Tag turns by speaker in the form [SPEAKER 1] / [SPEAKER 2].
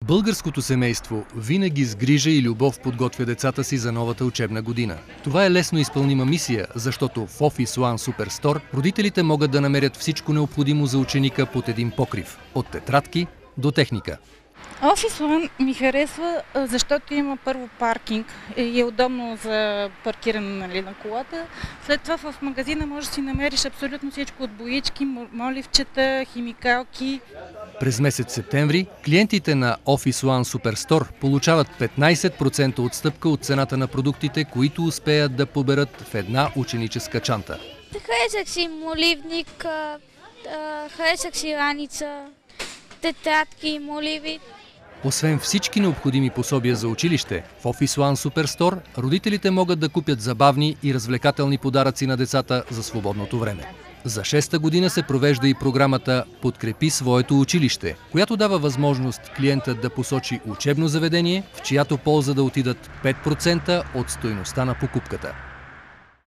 [SPEAKER 1] Българското семейство винаги с грижа и любов подготвя децата си за новата учебна година. Това е лесно изпълнима мисия, защото в Office One Superstore родителите могат да намерят всичко необходимо за ученика под един покрив – от тетрадки до техника.
[SPEAKER 2] Office One ми харесва, защото има първо паркинг и е удобно за паркиране на колата. След това в магазина можеш да си намериш абсолютно всичко от боички, моливчета, химикалки.
[SPEAKER 1] През месец септември клиентите на Office One Superstore получават 15% отстъпка от цената на продуктите, които успеят да поберат в една ученическа чанта.
[SPEAKER 3] Харесах си моливник, харесах си раница, тетрадки, моливи.
[SPEAKER 1] Освен всички необходими пособия за училище, в Office One Superstore родителите могат да купят забавни и развлекателни подаръци на децата за свободното време. За 6-та година се провежда и програмата "Подкрепи своето училище", която дава възможност клиентът да посочи учебно заведение, в чиято полза да отидат 5% от стойността на покупката.